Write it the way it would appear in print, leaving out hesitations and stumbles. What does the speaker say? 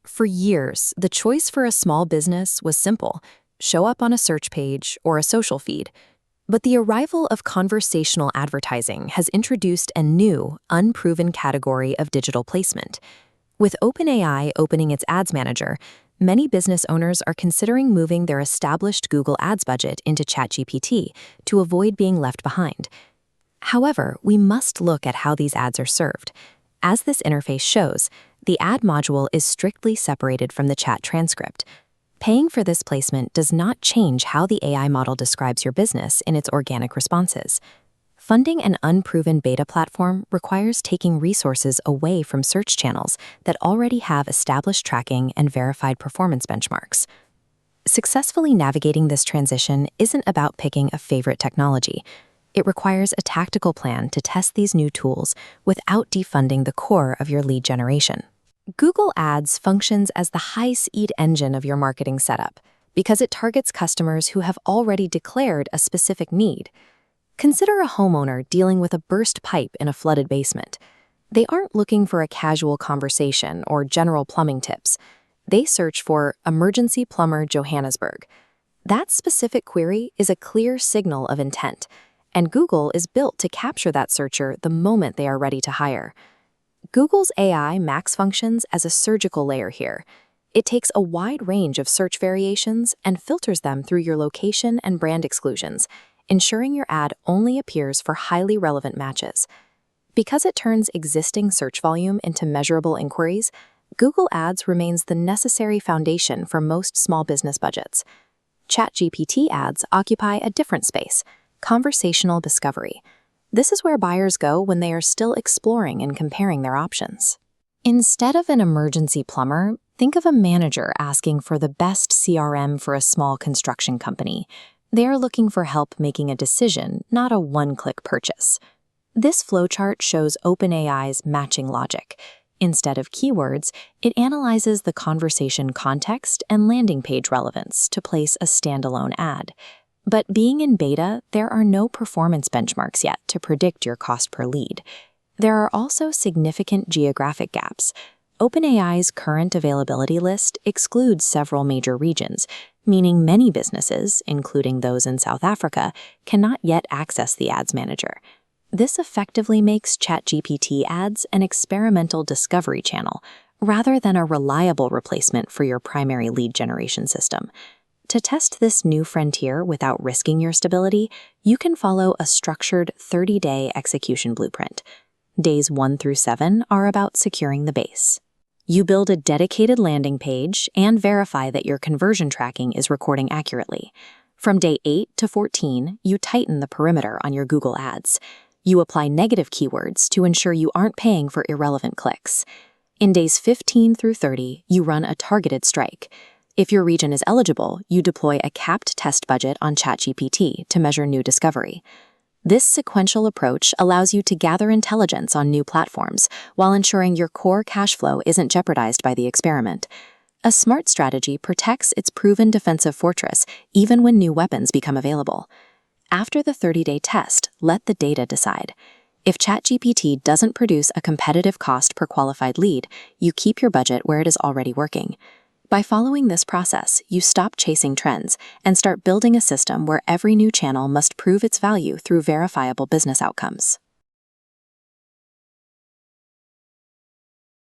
For years, the choice for a small business was simple: show up on a search page or a social feed. But the arrival of conversational advertising has introduced a new, unproven category of digital placement. With OpenAI opening its ads manager, many business owners are considering moving their established Google Ads budget into ChatGPT to avoid being left behind. However, we must look at how these ads are served. As this interface shows, the ad module is strictly separated from the chat transcript. Paying for this placement does not change how the AI model describes your business in its organic responses. Funding an unproven beta platform requires taking resources away from search channels that already have established tracking and verified performance benchmarks. Successfully navigating this transition isn't about picking a favorite technology. It requires a tactical plan to test these new tools without defunding the core of your lead generation. Google Ads functions as the high-speed engine of your marketing setup because it targets customers who have already declared a specific need. Consider a homeowner dealing with a burst pipe in a flooded basement. They aren't looking for a casual conversation or general plumbing tips. They search for "Emergency Plumber Johannesburg." That specific query is a clear signal of intent, and Google is built to capture that searcher the moment they are ready to hire. Google's AI Max functions as a surgical layer here. It takes a wide range of search variations and filters them through your location and brand exclusions, ensuring your ad only appears for highly relevant matches. Because it turns existing search volume into measurable inquiries, Google Ads remains the necessary foundation for most small business budgets. ChatGPT ads occupy a different space: conversational discovery. This is where buyers go when they are still exploring and comparing their options. Instead of an emergency plumber, think of a manager asking for the best CRM for a small construction company. They are looking for help making a decision, not a one-click purchase. This flowchart shows OpenAI's matching logic. Instead of keywords, it analyzes the conversation context and landing page relevance to place a standalone ad. But being in beta, there are no performance benchmarks yet to predict your cost per lead. There are also significant geographic gaps. OpenAI's current availability list excludes several major regions, meaning many businesses, including those in South Africa, cannot yet access the ads manager. This effectively makes ChatGPT ads an experimental discovery channel, rather than a reliable replacement for your primary lead generation system. To test this new frontier without risking your stability, you can follow a structured 30-day execution blueprint. Days 1 through 7 are about securing the base. You build a dedicated landing page and verify that your conversion tracking is recording accurately. From day 8 to 14, you tighten the perimeter on your Google Ads. You apply negative keywords to ensure you aren't paying for irrelevant clicks. In days 15 through 30, you run a targeted strike. If your region is eligible, you deploy a capped test budget on ChatGPT to measure new discovery. This sequential approach allows you to gather intelligence on new platforms while ensuring your core cash flow isn't jeopardized by the experiment. A smart strategy protects its proven defensive fortress even when new weapons become available. After the 30-day test, let the data decide. If ChatGPT doesn't produce a competitive cost per qualified lead, you keep your budget where it is already working. By following this process, you stop chasing trends and start building a system where every new channel must prove its value through verifiable business outcomes.